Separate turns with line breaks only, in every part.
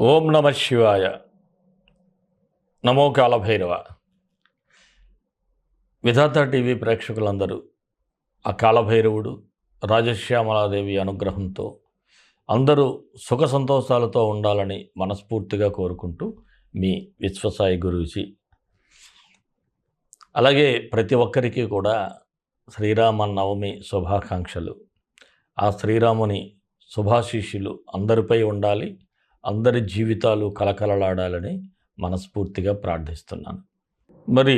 ఓం నమ శివాయ. నమో కాలభైరవ. విధాత టీవీ ప్రేక్షకులందరూ ఆ కాలభైరవుడు రాజశ్యామలాదేవి అనుగ్రహంతో అందరూ సుఖ సంతోషాలతో ఉండాలని మనస్ఫూర్తిగా కోరుకుంటూ మీ విశ్వసాయి గురూజీ. అలాగే ప్రతి ఒక్కరికి కూడా శ్రీరామ నవమి శుభాకాంక్షలు. ఆ శ్రీరాముని శుభాశీస్సులు అందరిపై ఉండాలి, అందరి జీవితాలు కలకలలాడాలని మనస్ఫూర్తిగా ప్రార్థిస్తున్నాను. మరి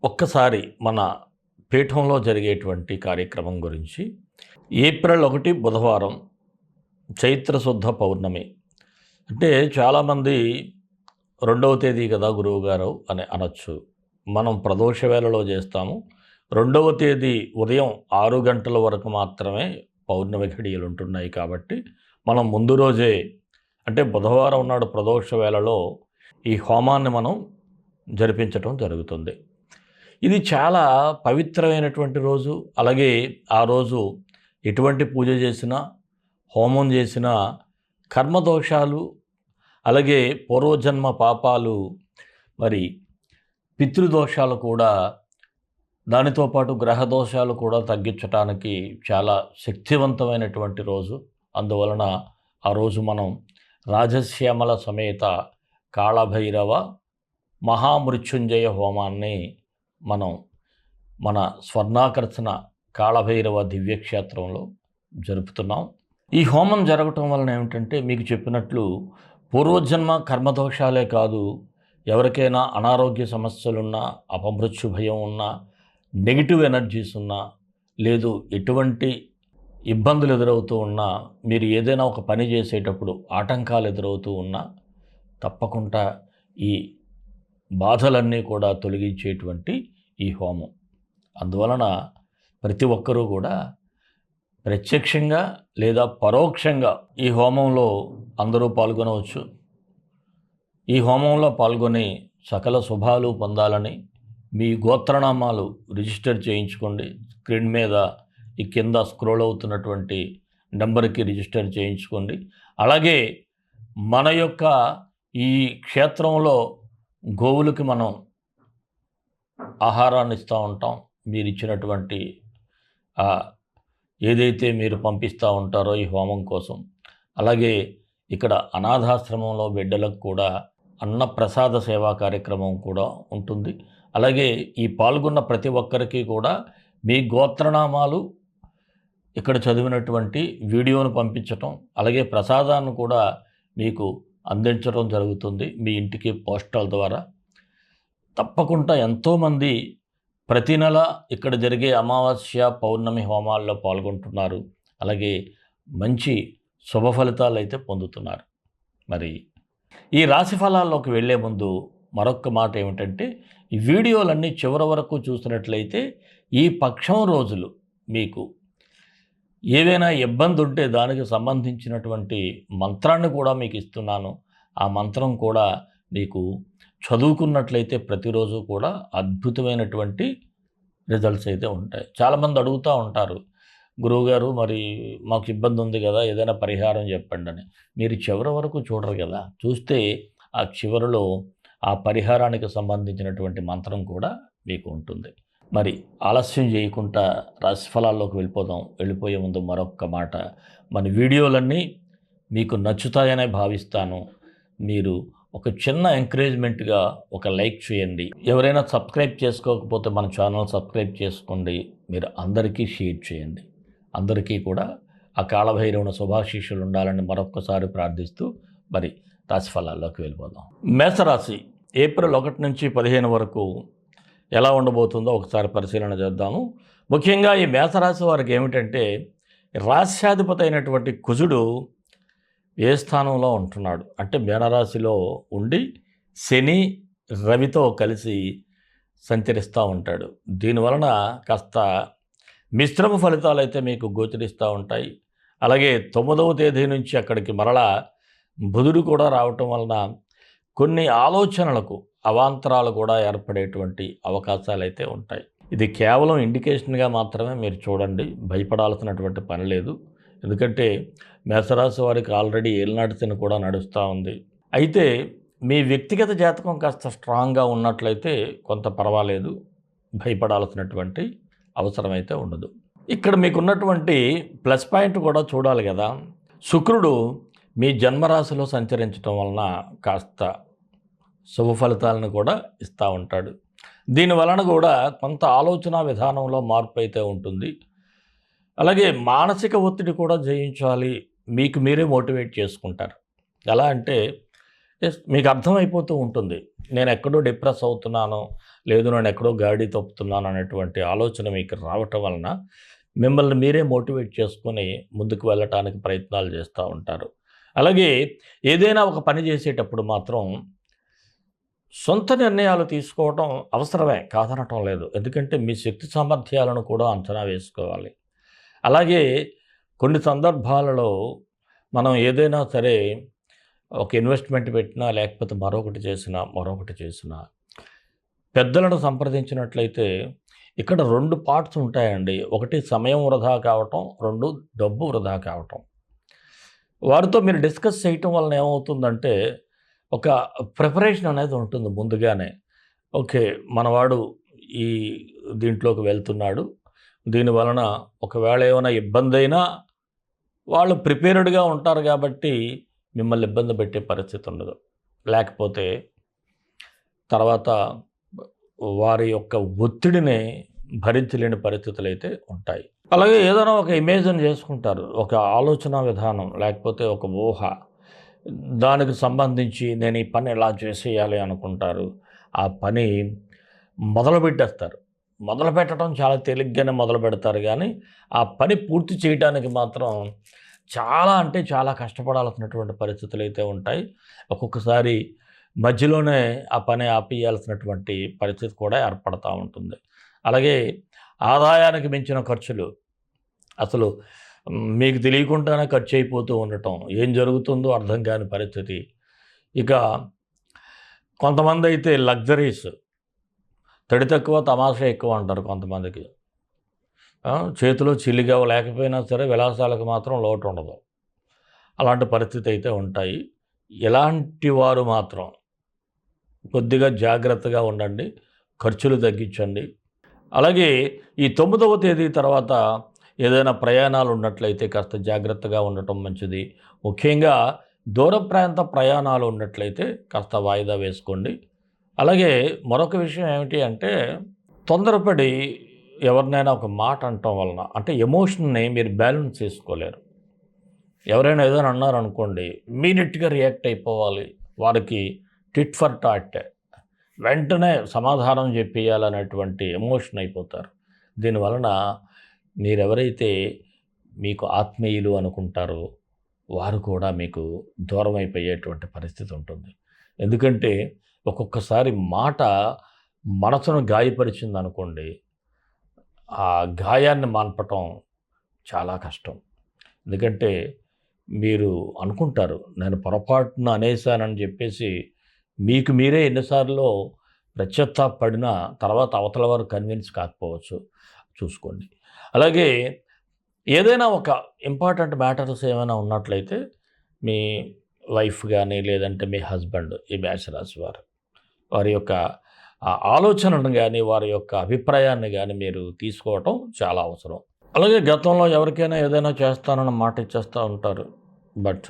ఒక్కసారి మన పీఠంలో జరిగేటువంటి కార్యక్రమం గురించి. ఏప్రిల్ 1 బుధవారం, చైత్రశుద్ధ పౌర్ణమి. అంటే చాలామంది 2వ తేదీ కదా గురువుగారు అని అనొచ్చు. మనం ప్రదోష వేళలో చేస్తాము. 2వ తేదీ ఉదయం 6 గంటల వరకు మాత్రమే పౌర్ణమి ఘడియలు ఉంటున్నాయి. కాబట్టి మనం ముందు రోజే, అంటే బుధవారం నాడు ప్రదోష వేళలో ఈ హోమాన్ని మనం జరిపించటం జరుగుతుంది. ఇది చాలా పవిత్రమైనటువంటి రోజు. అలాగే ఆ రోజు ఎటువంటి పూజ చేసినా, హోమం చేసినా కర్మదోషాలు, అలాగే పూర్వజన్మ పాపాలు, మరి పితృదోషాలు కూడా, దానితో పాటు గ్రహదోషాలు కూడా తగ్గించడానికి చాలా శక్తివంతమైనటువంటి రోజు. అందువలన ఆ రోజు మనం రాజశ్యామల సమేత కాళభైరవ మహామృత్యుంజయ హోమాన్ని మనం మన స్వర్ణాకర్షణ కాళభైరవ దివ్యక్షేత్రంలో జరుపుతున్నాం. ఈ హోమం జరగటం వలన ఏమిటంటే, మీకు చెప్పినట్లు పూర్వజన్మ కర్మదోషాలే కాదు, ఎవరికైనా అనారోగ్య సమస్యలున్నా, అపమృత్యు భయం ఉన్నా, నెగిటివ్ ఎనర్జీస్ ఉన్నా, లేదు ఎటువంటి ఇబ్బందులు ఎదురవుతూ ఉన్నా, మీరు ఏదైనా ఒక పని చేసేటప్పుడు ఆటంకాలు ఎదురవుతూ ఉన్నా, తప్పకుండా ఈ బాధలన్నీ కూడా తొలగించేటువంటి ఈ హోమం. అందువలన ప్రతి ఒక్కరూ కూడా ప్రత్యక్షంగా లేదా పరోక్షంగా ఈ హోమంలో అందరూ పాల్గొనవచ్చు. ఈ హోమంలో పాల్గొని సకల శుభాలు పొందాలని మీ గోత్రనామాలు రిజిస్టర్ చేయించుకోండి. స్క్రీన్ మీద ఈ కింద స్క్రోల్ అవుతున్నటువంటి నెంబర్కి రిజిస్టర్ చేయించుకోండి. అలాగే మన యొక్క ఈ క్షేత్రంలో గోవులకి మనం ఆహారాన్ని ఇస్తూ ఉంటాం. మీరు ఇచ్చినటువంటి ఏదైతే మీరు పంపిస్తూ ఉంటారో ఈ హోమం కోసం. అలాగే ఇక్కడ అనాథాశ్రమంలో బిడ్డలకు కూడా అన్నప్రసాద సేవా కార్యక్రమం కూడా ఉంటుంది. అలాగే ఈ పాల్గొన్న ప్రతి ఒక్కరికి కూడా మీ గోత్రనామాలు ఇక్కడ చదివినటువంటి వీడియోను పంపించటం, అలాగే ప్రసాదాన్ని కూడా మీకు అందించడం జరుగుతుంది మీ ఇంటికి పోస్టల్ ద్వారా. తప్పకుండా ఎంతోమంది ప్రతి నెల ఇక్కడ జరిగే అమావాస్య పౌర్ణమి హోమాల్లో పాల్గొంటున్నారు. అలాగే మంచి శుభ ఫలితాలు అయితే పొందుతున్నారు. మరి ఈ రాశి ఫలాల్లోకి వెళ్ళే ముందు మరొక మాట ఏమిటంటే, ఈ వీడియోలన్నీ చివరి వరకు చూసినట్లయితే ఈ పక్షం రోజులు మీకు ఏదైనా ఇబ్బంది ఉంటే దానికి సంబంధించినటువంటి మంత్రాన్ని కూడా మీకు ఇస్తున్నాను. ఆ మంత్రం కూడా మీకు చదువుకున్నట్లయితే ప్రతిరోజు కూడా అద్భుతమైనటువంటి రిజల్ట్స్ అయితే ఉంటాయి. చాలామంది అడుగుతూ ఉంటారు, గురువుగారు మరి మాకు ఇబ్బంది ఉంది కదా, ఏదైనా పరిహారం చెప్పండి అని. మీరు చివరి వరకు చూడరు కదా. చూస్తే ఆ చివరిలో ఆ పరిహారానికి సంబంధించినటువంటి మంత్రం కూడా మీకు ఉంటుంది. మరి ఆలస్యం చేయకుండా రాశిఫలాల్లోకి వెళ్ళిపోయే ముందు మరొక్క మాట, మన వీడియోలన్నీ మీకు నచ్చుతాయనే భావిస్తాను. మీరు ఒక చిన్న ఎంకరేజ్మెంట్గా ఒక లైక్ చేయండి. ఎవరైనా సబ్స్క్రైబ్ చేసుకోకపోతే మన ఛానల్ సబ్స్క్రైబ్ చేసుకోండి. మీరు అందరికీ షేర్ చేయండి. అందరికీ కూడా ఆ కాళభైరవుని శుభాశీస్సులు ఉండాలని మరొక్కసారి ప్రార్థిస్తూ మరి రాశిఫలాల్లోకి వెళ్ళిపోదాం. మేషరాశి ఏప్రిల్ 1 నుంచి 15 వరకు ఎలా ఉండబోతుందో ఒకసారి పరిశీలన చేద్దాము. ముఖ్యంగా ఈ మేషరాశి వారికి ఏమిటంటే, రాశ్యాధిపతి అయినటువంటి కుజుడు ఏ స్థానంలో ఉంటున్నాడు అంటే మీనరాశిలో ఉండి శని రవితో కలిసి సంచరిస్తూ ఉంటాడు. దీనివలన కాస్త మిశ్రమ ఫలితాలు అయితే మీకు గోచరిస్తూ ఉంటాయి. అలాగే 9వ తేదీ నుంచి అక్కడికి మరలా బుధుడు కూడా రావటం వలన కొన్ని ఆలోచనలకు అవాంతరాలు కూడా ఏర్పడేటువంటి అవకాశాలు అయితే ఉంటాయి. ఇది కేవలం ఇండికేషన్గా మాత్రమే మీరు చూడండి, భయపడాల్సినటువంటి పని లేదు. ఎందుకంటే మేషరాశి వారికి ఆల్రెడీ ఏలినాటి శని కూడా నడుస్తూ ఉంది. అయితే మీ వ్యక్తిగత జాతకం కాస్త స్ట్రాంగ్గా ఉన్నట్లయితే కొంత పర్వాలేదు, భయపడాల్సినటువంటి అవసరం అయితే ఉండదు. ఇక్కడ మీకున్నటువంటి ప్లస్ పాయింట్ కూడా చూడాలి కదా. శుక్రుడు మీ జన్మరాశిలో సంచరించడం వలన కాస్త శుభ ఫలితాలను కూడా ఇస్తూ ఉంటాడు. దీని వలన కూడా కొంత ఆలోచన విధానంలో మార్పు అయితే ఉంటుంది. అలాగే మానసిక ఒత్తిడి కూడా జయించాలి, మీకు మీరే మోటివేట్ చేసుకుంటారు. ఎలా అంటే మీకు అర్థమైపోతూ ఉంటుంది, నేను ఎక్కడో డిప్రెస్ అవుతున్నాను, లేదు నేను ఎక్కడో గాడి తప్పుతున్నాను అనేటువంటి ఆలోచన మీకు రావటం వలన మిమ్మల్ని మీరే మోటివేట్ చేసుకొని ముందుకు వెళ్ళటానికి ప్రయత్నాలు చేస్తూ ఉంటారు. అలాగే ఏదైనా ఒక పని చేసేటప్పుడు మాత్రం సొంత నిర్ణయాలు తీసుకోవడం అవసరమే, కాదనటం లేదు. ఎందుకంటే మీ శక్తి సామర్థ్యాలను కూడా అంచనా వేసుకోవాలి. అలాగే కొన్ని సందర్భాలలో మనం ఏదైనా సరే ఒక ఇన్వెస్ట్మెంట్ పెట్టినా, లేకపోతే మరొకటి చేసినా పెద్దలను సంప్రదించినట్లయితే ఇక్కడ 2 పార్ట్స్ ఉంటాయండి. ఒకటి సమయం వృధా కావటం, 2 డబ్బు వృధా కావటం. వారితో మీరు డిస్కస్ చేయటం వలన ఏమవుతుందంటే ఒక ప్రిపరేషన్ అనేది ఉంటుంది ముందుగానే. ఓకే, మనవాడు ఈ దీంట్లోకి వెళ్తున్నాడు, దీని వలన ఒకవేళ ఏమైనా ఇబ్బంది అయినా వాళ్ళు ప్రిపేర్డ్గా ఉంటారు కాబట్టి మిమ్మల్ని ఇబ్బంది పెట్టే పరిస్థితి ఉండదు. లేకపోతే తర్వాత వారి యొక్క ఒత్తిడిని భరించలేని పరిస్థితులు అయితే ఉంటాయి. అలాగే ఏదైనా ఒక ఇమేజిన్ చేసుకుంటారు, ఒక ఆలోచన విధానం లేకపోతే ఒక ఊహ, దానికి సంబంధించి నేను ఈ పని ఎలా చేసేయాలి అనుకుంటారు. ఆ పని మొదలుపెట్టేస్తారు. మొదలు పెట్టడం చాలా తేలిగ్గానే మొదలు పెడతారు, కానీ ఆ పని పూర్తి చేయడానికి మాత్రం చాలా అంటే చాలా కష్టపడాల్సినటువంటి పరిస్థితులు అయితే ఉంటాయి. ఒక్కొక్కసారి మధ్యలోనే ఆ పని ఆపేయాల్సినటువంటి పరిస్థితి కూడా ఏర్పడతూ ఉంటుంది. అలాగే ఆదాయానికి మించిన ఖర్చులు అసలు మీకు తెలియకుండానే ఖర్చు అయిపోతూ ఉండటం, ఏం జరుగుతుందో అర్థం కాని పరిస్థితి. ఇక కొంతమంది అయితే లగ్జరీస్, తడి తక్కువ తమాషా ఎక్కువ అంటారు కొంతమందికి. చేతిలో చిల్లిగా లేకపోయినా సరే విలాసాలకు మాత్రం లోటు ఉండదు. అలాంటి పరిస్థితి అయితే ఉంటాయి. ఇలాంటి వారు మాత్రం కొద్దిగా జాగ్రత్తగా ఉండండి, ఖర్చులు తగ్గించండి. అలాగే ఈ 9వ తేదీ తర్వాత ఏదైనా ప్రయాణాలు ఉన్నట్లయితే కాస్త జాగ్రత్తగా ఉండటం మంచిది. ముఖ్యంగా దూర ప్రాంత ప్రయాణాలు ఉన్నట్లయితే కాస్త వాయిదా వేసుకోండి. అలాగే మరొక విషయం ఏమిటి అంటే, తొందరపడి ఎవరినైనా ఒక మాట అనటం వలన అంటే ఎమోషన్ని మీరు బ్యాలెన్స్ చేసుకోలేరు. ఎవరైనా ఏదైనా అన్నారనుకోండి, ఇమ్మీడియట్గా రియాక్ట్ అయిపోవాలి. వారికి టిట్ ఫర్ టాట్, వెంటనే సమాధానం చెప్పేయాలనేటువంటి ఎమోషన్ అయిపోతారు. దీనివలన మీరెవరైతే మీకు ఆత్మీయులు అనుకుంటారో వారు కూడా మీకు దూరం అయిపోయేటువంటి పరిస్థితి ఉంటుంది. ఎందుకంటే ఒక్కొక్కసారి మాట మనసును గాయపరిచిందనుకోండి, ఆ గాయాన్ని మాన్పటం చాలా కష్టం. ఎందుకంటే మీరు అనుకుంటారు, నేను పొరపాటున అనేసానని చెప్పేసి మీకు మీరే ఎన్నిసార్లు పశ్చాత్తాపడినా తర్వాత అవతల వారు కన్విన్స్ కాకపోవచ్చు, చూసుకోండి. అలాగే ఏదైనా ఒక ఇంపార్టెంట్ మ్యాటర్స్ ఏమైనా ఉన్నట్లయితే మీ వైఫ్ కానీ లేదంటే మీ హస్బెండ్, ఈ మేషరాశి వారి యొక్క ఆలోచనను కానీ వారి యొక్క అభిప్రాయాన్ని కానీ మీరు తీసుకోవటం చాలా అవసరం. అలాగే గతంలో ఎవరికైనా ఏదైనా చేస్తానన్న మాట ఇచ్చేస్తూ ఉంటారు, బట్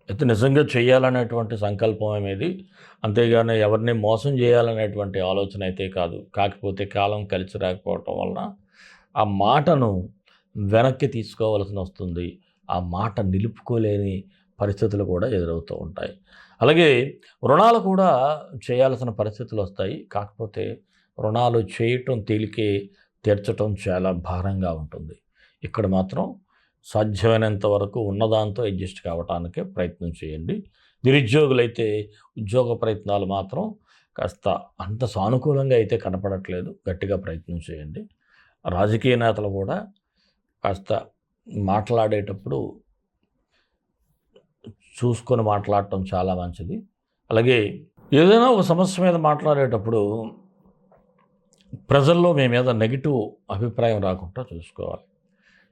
అయితే నిజంగా చేయాలనేటువంటి సంకల్పం అనేది, అంతేగాని ఎవరిని మోసం చేయాలనేటువంటి ఆలోచన అయితే కాదు. కాకపోతే కాలం కలిసి రాకపోవటం వలన ఆ మాటను వెనక్కి తీసుకోవాల్సి వస్తుంది. ఆ మాట నిలుపుకోలేని పరిస్థితులు కూడా ఎదురవుతూ ఉంటాయి. అలాగే రుణాలు కూడా చేయాల్సిన పరిస్థితులు వస్తాయి. కాకపోతే రుణాలు చేయటం తేలికే, తీర్చటం చాలా భారంగా ఉంటుంది. ఇక్కడ మాత్రం సాధ్యమైనంత వరకు ఉన్నదాంతో అడ్జస్ట్ కావటానికే ప్రయత్నం చేయండి. నిరుద్యోగులైతే ఉద్యోగ ప్రయత్నాలు మాత్రం కాస్త అంత సానుకూలంగా అయితే కనపడట్లేదు, గట్టిగా ప్రయత్నం చేయండి. రాజకీయ నేతలు కూడా కాస్త మాట్లాడేటప్పుడు చూసుకొని మాట్లాడటం చాలా మంచిది. అలాగే ఏదైనా ఒక సమస్య మీద మాట్లాడేటప్పుడు ప్రజల్లో మీ మీద నెగిటివ్ అభిప్రాయం రాకుండా చూసుకోవాలి.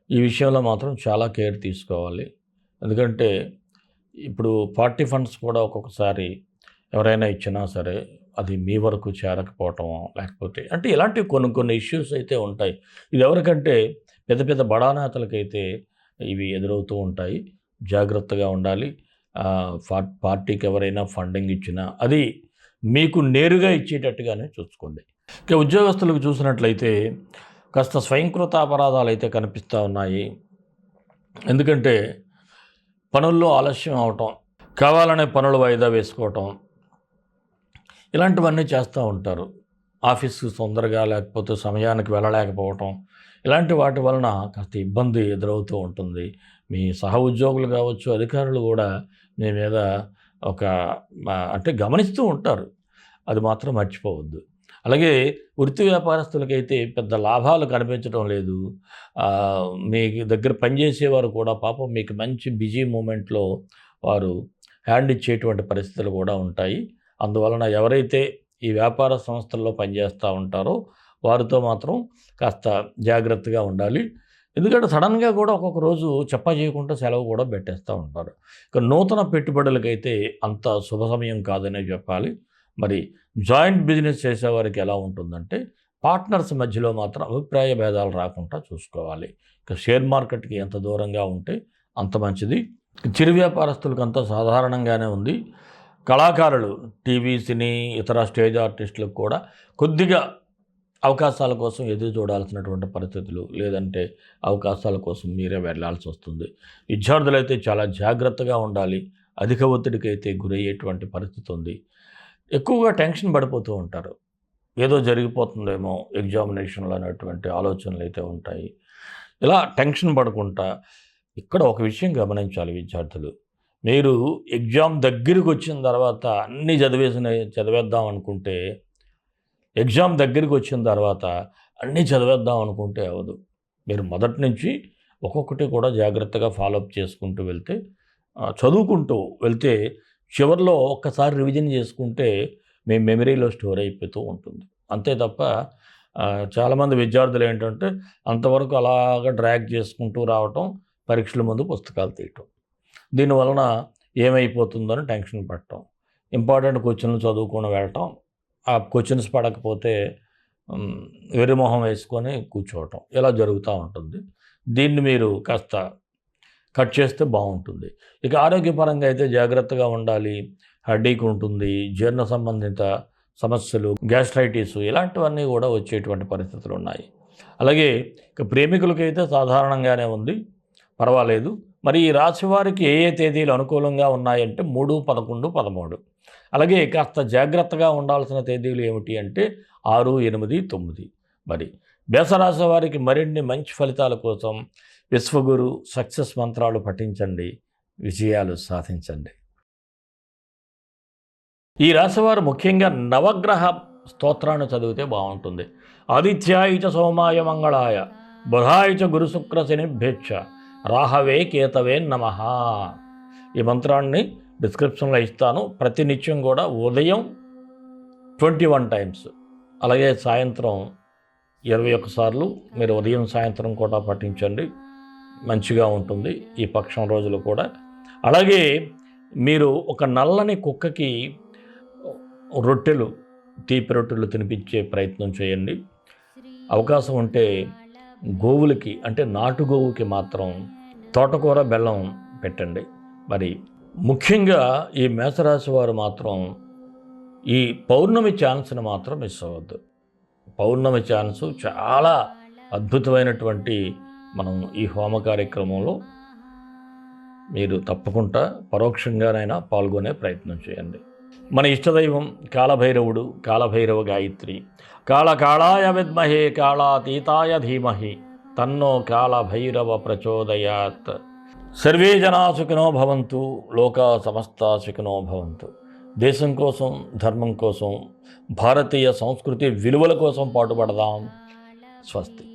ఈ విషయంలో మాత్రం చాలా కేర్ తీసుకోవాలి. ఎందుకంటే ఇప్పుడు పార్టీ ఫండ్స్ కూడా ఒక్కొక్కసారి ఎవరైనా ఇచ్చినా సరే అది మీ వరకు చేరకపోవటమో, లేకపోతే అంటే ఇలాంటివి కొన్ని కొన్ని ఇష్యూస్ అయితే ఉంటాయి. ఇది ఎవరికంటే పెద్ద పెద్ద బడా నేతలకైతే ఇవి ఎదురవుతూ ఉంటాయి. జాగ్రత్తగా ఉండాలి. పార్టీకి ఎవరైనా ఫండింగ్ ఇచ్చినా అది మీకు నేరుగా ఇచ్చేటట్టుగానే చూసుకోండి. ఇక ఉద్యోగస్తులకు చూసినట్లయితే కాస్త స్వయంకృత అపరాధాలు అయితే కనిపిస్తూ ఉన్నాయి. ఎందుకంటే పనుల్లో ఆలస్యం అవటం, కావాలనే పనులు వాయిదా వేసుకోవటం, ఇలాంటివన్నీ చేస్తూ ఉంటారు. ఆఫీస్కి తొందరగా లేకపోతే సమయానికి వెళ్ళలేకపోవటం, ఇలాంటి వాటి వలన కాస్త ఇబ్బంది ఎదురవుతూ ఉంటుంది. మీ సహ ఉద్యోగులు కావచ్చు, అధికారులు కూడా మీ మీద ఒక అంటే గమనిస్తూ ఉంటారు. అది మాత్రం మర్చిపోవద్దు. అలాగే వృత్తి వ్యాపారస్తులకైతే పెద్ద లాభాలు కనిపించడం లేదు. మీ దగ్గర పనిచేసేవారు కూడా పాపం మీకు మంచి బిజీ మూమెంట్లో వారు హ్యాండ్ ఇచ్చేటువంటి పరిస్థితులు కూడా ఉంటాయి. అందువలన ఎవరైతే ఈ వ్యాపార సంస్థల్లో పనిచేస్తూ ఉంటారో వారితో మాత్రం కాస్త జాగ్రత్తగా ఉండాలి. ఎందుకంటే సడన్గా కూడా ఒక్కొక్క రోజు చెప్పా చేయకుండా సెలవు కూడా పెట్టేస్తూ ఉంటారు. ఇక నూతన పెట్టుబడులకైతే అంత శుభ సమయం కాదనే చెప్పాలి. మరి జాయింట్ బిజినెస్ చేసేవారికి ఎలా ఉంటుందంటే పార్ట్నర్స్ మధ్యలో మాత్రం అభిప్రాయ భేదాలు రాకుండా చూసుకోవాలి. ఇక షేర్ మార్కెట్కి ఎంత దూరంగా ఉంటే అంత మంచిది. చిరు వ్యాపారస్తులకు అంతా సాధారణంగానే ఉంది. కళాకారులు, టీవీ, సినీ, ఇతర స్టేజ్ ఆర్టిస్టులకు కూడా కొద్దిగా అవకాశాల కోసం ఎదురు చూడాల్సినటువంటి పరిస్థితులు, లేదంటే అవకాశాల కోసం మీరే వెళ్ళాల్సి వస్తుంది. విద్యార్థులైతే చాలా జాగ్రత్తగా ఉండాలి. అధిక ఒత్తిడికి అయితే గురయ్యేటువంటి పరిస్థితి ఉంది. ఎక్కువగా టెన్షన్ పడిపోతూ ఉంటారు. ఏదో జరిగిపోతుందేమో ఎగ్జామినేషన్లో అనేటువంటి ఆలోచనలు అయితే ఉంటాయి. ఇలా టెన్షన్ పడకుండా ఇక్కడ ఒక విషయం గమనించాలి విద్యార్థులు. మీరు ఎగ్జామ్ దగ్గరికి వచ్చిన తర్వాత అన్నీ చదివేద్దాం అనుకుంటే, ఎగ్జామ్ దగ్గరికి వచ్చిన తర్వాత అన్నీ చదివేద్దాం అనుకుంటే అవ్వదు. మీరు మొదటి నుంచి ఒక్కొక్కటి కూడా జాగ్రత్తగా ఫాలోఅప్ చేసుకుంటూ వెళ్తే, చదువుకుంటూ వెళ్తే చివరిలో ఒక్కసారి రివిజన్ చేసుకుంటే మీ మెమరీలో స్టోర్ అయిపోతూ ఉంటుంది. అంతే తప్ప చాలామంది విద్యార్థులు ఏంటంటే అంతవరకు అలాగా డ్రాగ్ చేసుకుంటూ రావటం, పరీక్షల ముందు పుస్తకాలు తీయటం. దీనివలన ఏమైపోతుందని టెన్షన్ పడటం, ఇంపార్టెంట్ క్వశ్చన్లు చదువుకొని వెళ్ళటం, ఆ క్వశ్చన్స్ పడకపోతే వెర్రిమొహం వేసుకొని కూర్చోవటం, ఇలా జరుగుతూ ఉంటుంది. దీన్ని మీరు కాస్త కట్ చేస్తే బాగుంటుంది. ఇక ఆరోగ్యపరంగా అయితే జాగ్రత్తగా ఉండాలి. హెడేక్ ఉంటుంది, జీర్ణ సంబంధిత సమస్యలు, గ్యాస్ట్రైటిస్ ఇలాంటివన్నీ కూడా వచ్చేటువంటి పరిస్థితులు ఉన్నాయి. అలాగే ఇక ప్రేమికులకైతే సాధారణంగానే ఉంది, పర్వాలేదు. మరి ఈ రాశి వారికి ఏ ఏ తేదీలు అనుకూలంగా ఉన్నాయంటే 3, 11, 13. అలాగే కాస్త జాగ్రత్తగా ఉండాల్సిన తేదీలు ఏమిటి అంటే 6, 8, 9. మరి మేషరాశి వారికి మరిన్ని మంచి ఫలితాల కోసం విశ్వగురు సక్సెస్ మంత్రాలు పఠించండి, విజయాలు సాధించండి. ఈ రాశివారు ముఖ్యంగా నవగ్రహ స్తోత్రాన్ని చదివితే బాగుంటుంది. ఆదిత్యాయ చ సోమాయ మంగళాయ బుధాయ చ గురు శుక్ర శనిభ్యచ్చ రాహవే కేతవే నమః. ఈ మంత్రాన్ని డిస్క్రిప్షన్లో ఇస్తాను. ప్రతినిత్యం కూడా ఉదయం 21 టైమ్స్, అలాగే సాయంత్రం 21 సార్లు మీరు ఉదయం సాయంత్రం కూడా పఠించండి. మంచిగా ఉంటుంది ఈ పక్షం రోజులు కూడా. అలాగే మీరు ఒక నల్లని కుక్కకి రొట్టెలు, తీపి రొట్టెలు తినిపించే ప్రయత్నం చేయండి. అవకాశం ఉంటే గోవులకి అంటే నాటు గోవుకి మాత్రం తోటకూర బెల్లం పెట్టండి. మరి ముఖ్యంగా ఈ మేషరాశి వారు మాత్రం ఈ పౌర్ణమి ఛాన్స్ని మాత్రం మిస్ అవ్వద్దు. పౌర్ణమి ఛాన్సు చాలా అద్భుతమైనటువంటి మనం ఈ హోమ కార్యక్రమంలో మీరు తప్పకుండా పరోక్షంగానైనా పాల్గొనే ప్రయత్నం చేయండి. మన ఇష్టదైవం కాలభైరవుడు, కాలభైరవ గాయత్రి. కాళకాళాయ విద్మహే కాళాతీతాయ ధీమహి తన్నో కాలభైరవ ప్రచోదయాత్. సర్వే జనా సుఖినో భవంతు, లోకా సమస్తా సుఖినో భవంతు. దేశం కోసం, ధర్మం కోసం, భారతీయ సంస్కృతి విలువల కోసం పాటుపడదాం. స్వస్తి.